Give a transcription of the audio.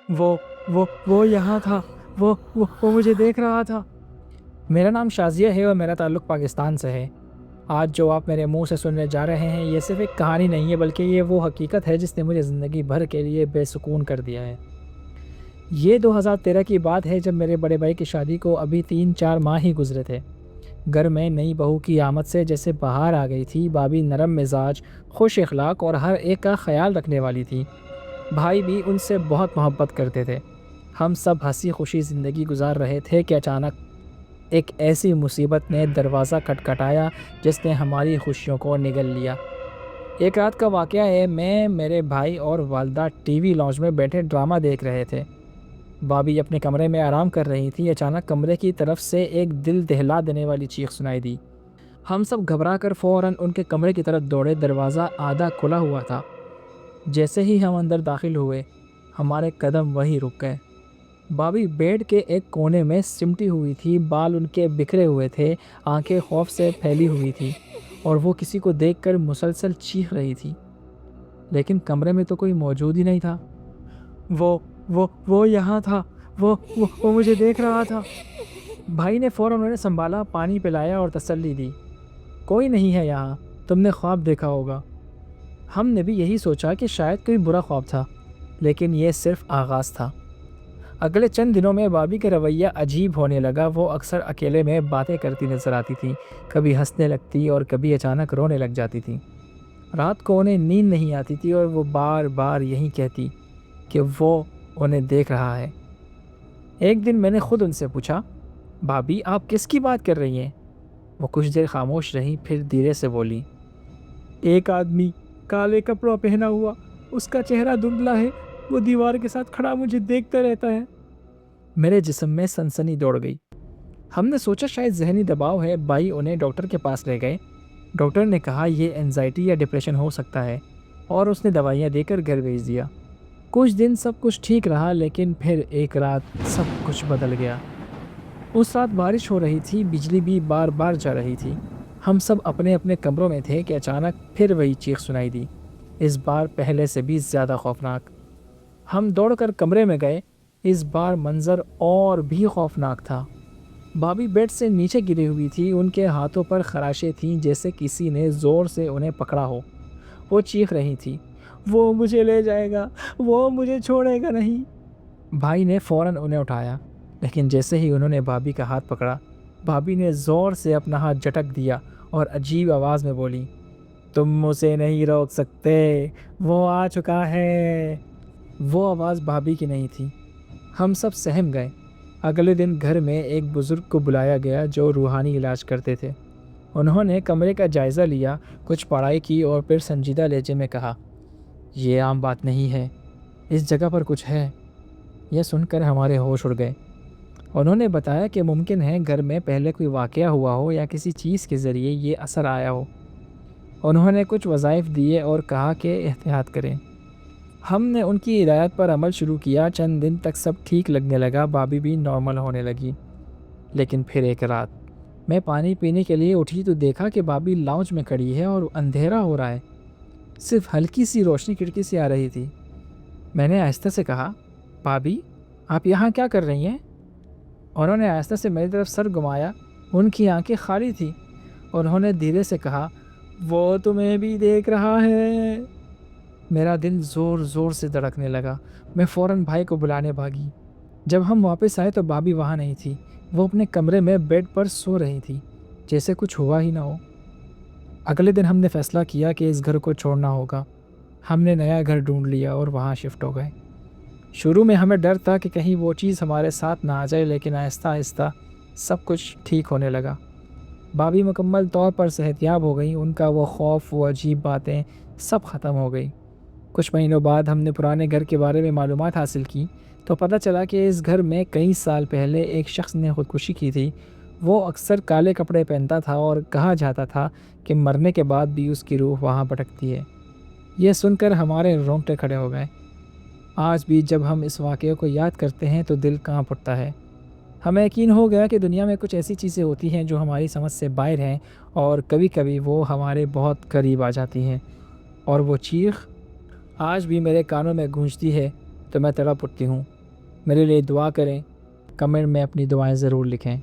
وہ وہ یہاں تھا، وہ مجھے دیکھ رہا تھا۔ میرا نام شازیہ ہے اور میرا تعلق پاکستان سے ہے۔ آج جو آپ میرے منہ سے سننے جا رہے ہیں یہ صرف ایک کہانی نہیں ہے، بلکہ یہ وہ حقیقت ہے جس نے مجھے زندگی بھر کے لیے بے سکون کر دیا ہے۔ یہ 2013 کی بات ہے جب میرے بڑے بھائی کی شادی کو ابھی 3-4 ماہ ہی گزرے تھے۔ گھر میں نئی بہو کی آمد سے جیسے بہار آ گئی تھی۔ بھابھی نرم مزاج، خوش اخلاق اور ہر ایک کا خیال رکھنے والی تھی۔ بھائی بھی ان سے بہت محبت کرتے تھے۔ ہم سب ہنسی خوشی زندگی گزار رہے تھے کہ اچانک ایک ایسی مصیبت نے دروازہ کھٹکھٹایا جس نے ہماری خوشیوں کو نگل لیا۔ ایک رات کا واقعہ ہے، میں، میرے بھائی اور والدہ ٹی وی لاؤنج میں بیٹھے ڈرامہ دیکھ رہے تھے۔ بھابھی اپنے کمرے میں آرام کر رہی تھی۔ اچانک کمرے کی طرف سے ایک دل دہلا دینے والی چیخ سنائی دی۔ ہم سب گھبرا کر فوراً ان کے کمرے کی طرف دوڑے۔ دروازہ آدھا کھلا ہوا تھا۔ جیسے ہی ہم اندر داخل ہوئے ہمارے قدم وہیں رک گئے۔ بھابھی بیڈ کے ایک کونے میں سمٹی ہوئی تھی، بال ان کے بکھرے ہوئے تھے، آنکھیں خوف سے پھیلی ہوئی تھی اور وہ کسی کو دیکھ کر مسلسل چیخ رہی تھی، لیکن کمرے میں تو کوئی موجود ہی نہیں تھا۔ وہ یہاں تھا، وہ مجھے دیکھ رہا تھا۔ بھائی نے فوراً انہیں سنبھالا، پانی پلایا اور تسلی دی۔ کوئی نہیں ہے یہاں، تم نے خواب دیکھا ہوگا۔ ہم نے بھی یہی سوچا کہ شاید کوئی برا خواب تھا، لیکن یہ صرف آغاز تھا۔ اگلے چند دنوں میں بھابھی کا رویہ عجیب ہونے لگا۔ وہ اکثر اکیلے میں باتیں کرتی نظر آتی تھیں، کبھی ہنسنے لگتی اور کبھی اچانک رونے لگ جاتی تھیں۔ رات کو انہیں نیند نہیں آتی تھی اور وہ بار بار یہی کہتی کہ وہ انہیں دیکھ رہا ہے۔ ایک دن میں نے خود ان سے پوچھا، بھابھی آپ کس کی بات کر رہی ہیں؟ وہ کچھ دیر خاموش رہی، پھر دھیرے سے بولی، ایک آدمی کالے کپڑا پہنا ہوا، اس کا چہرہ دھندلا ہے، وہ دیوار کے ساتھ کھڑا مجھے دیکھتا رہتا ہے۔ میرے جسم میں سنسنی دوڑ گئی۔ ہم نے سوچا شاید ذہنی دباؤ ہے۔ بھائی انہیں ڈاکٹر کے پاس لے گئے۔ ڈاکٹر نے کہا یہ اینزائٹی یا ڈپریشن ہو سکتا ہے اور اس نے دوائیاں دے کر گھر بھیج دیا۔ کچھ دن سب کچھ ٹھیک رہا، لیکن پھر ایک رات سب کچھ بدل گیا۔ اس رات بارش ہو رہی تھی، بجلی بھی بار بار جا رہی تھی۔ ہم سب اپنے اپنے کمروں میں تھے کہ اچانک پھر وہی چیخ سنائی دی، اس بار پہلے سے بھی زیادہ خوفناک۔ ہم دوڑ کر کمرے میں گئے۔ اس بار منظر اور بھی خوفناک تھا۔ بھابھی بیڈ سے نیچے گری ہوئی تھی، ان کے ہاتھوں پر خراشیں تھیں جیسے کسی نے زور سے انہیں پکڑا ہو۔ وہ چیخ رہی تھی، وہ مجھے لے جائے گا، وہ مجھے چھوڑے گا نہیں۔ بھائی نے فوراً انہیں اٹھایا، لیکن جیسے ہی انہوں نے بھابھی کا ہاتھ پکڑا، بھابھی نے زور سے اپنا ہاتھ جھٹک دیا اور عجیب آواز میں بولی، تم اسے نہیں روک سکتے، وہ آ چکا ہے۔ وہ آواز بھابھی کی نہیں تھی۔ ہم سب سہم گئے۔ اگلے دن گھر میں ایک بزرگ کو بلایا گیا جو روحانی علاج کرتے تھے۔ انہوں نے کمرے کا جائزہ لیا، کچھ پڑھائی کی اور پھر سنجیدہ لہجے میں کہا، یہ عام بات نہیں ہے، اس جگہ پر کچھ ہے۔ یہ سن کر ہمارے ہوش اڑ گئے۔ انہوں نے بتایا کہ ممکن ہے گھر میں پہلے کوئی واقعہ ہوا ہو یا کسی چیز کے ذریعے یہ اثر آیا ہو۔ انہوں نے کچھ وظائف دیے اور کہا کہ احتیاط کریں۔ ہم نے ان کی ہدایت پر عمل شروع کیا۔ چند دن تک سب ٹھیک لگنے لگا، بھابھی بھی نارمل ہونے لگی۔ لیکن پھر ایک رات میں پانی پینے کے لیے اٹھی تو دیکھا کہ بھابھی لاؤنج میں کھڑی ہے اور اندھیرا ہو رہا ہے، صرف ہلکی سی روشنی کھڑکی سے آ رہی تھی۔ میں نے آہستہ سے کہا، بھابھی آپ یہاں کیا کر رہی ہیں؟ انہوں نے آہستہ سے میری طرف سر گھمایا، ان کی آنکھیں خالی تھیں۔ انہوں نے دھیرے سے کہا، وہ تمہیں بھی دیکھ رہا ہے۔ میرا دل زور زور سے دھڑکنے لگا۔ میں فوراً بھائی کو بلانے بھاگی۔ جب ہم واپس آئے تو بھابھی وہاں نہیں تھی، وہ اپنے کمرے میں بیڈ پر سو رہی تھی، جیسے کچھ ہوا ہی نہ ہو۔ اگلے دن ہم نے فیصلہ کیا کہ اس گھر کو چھوڑنا ہوگا۔ ہم نے نیا گھر ڈھونڈ لیا اور وہاں شفٹ ہو گئے۔ شروع میں ہمیں ڈر تھا کہ کہیں وہ چیز ہمارے ساتھ نہ آ جائے، لیکن آہستہ آہستہ سب کچھ ٹھیک ہونے لگا۔ بھابھی مکمل طور پر صحت یاب ہو گئی، ان کا وہ خوف، وہ عجیب باتیں سب ختم ہو گئی۔ کچھ مہینوں بعد ہم نے پرانے گھر کے بارے میں معلومات حاصل کی تو پتہ چلا کہ اس گھر میں کئی سال پہلے ایک شخص نے خودکشی کی تھی۔ وہ اکثر کالے کپڑے پہنتا تھا اور کہا جاتا تھا کہ مرنے کے بعد بھی اس کی روح وہاں بھٹکتی ہے۔ یہ سن کر ہمارے رونگٹے کھڑے ہو گئے۔ آج بھی جب ہم اس واقعے کو یاد کرتے ہیں تو دل کانپ اٹھتا ہے۔ ہمیں یقین ہو گیا کہ دنیا میں کچھ ایسی چیزیں ہوتی ہیں جو ہماری سمجھ سے باہر ہیں اور کبھی کبھی وہ ہمارے بہت قریب آ جاتی ہیں۔ اور وہ چیخ آج بھی میرے کانوں میں گونجتی ہے، تو میں تڑپ اٹھتی ہوں۔ میرے لیے دعا کریں، کمنٹ میں اپنی دعائیں ضرور لکھیں۔